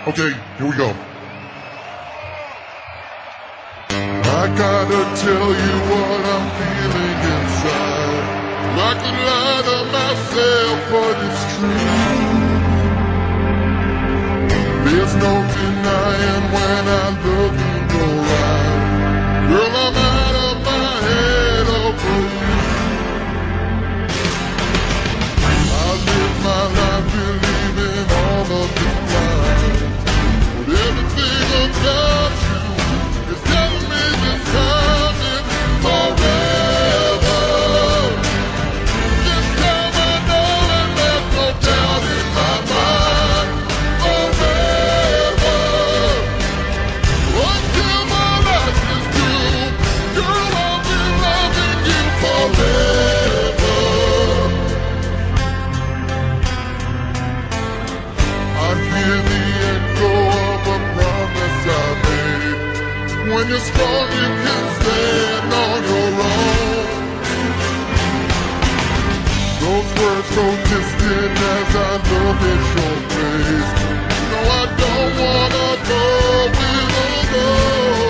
Okay, here we go. I gotta tell you what I'm feeling inside. I could lie to myself, but it's true. There's no denying when I look in your eyes. Girl, I'm out of my head over you. I live my life believing all of the lies. But everything about you is telling me this time it's forever. This time I know and there's no doubt in my mind. Forever. Until my life is through, girl, I'll be loving you forever. I hear the echo of a promise I made. When you're strong, you can stand on your own. Those words so distant as I look at your face. No, I don't wanna go it alone.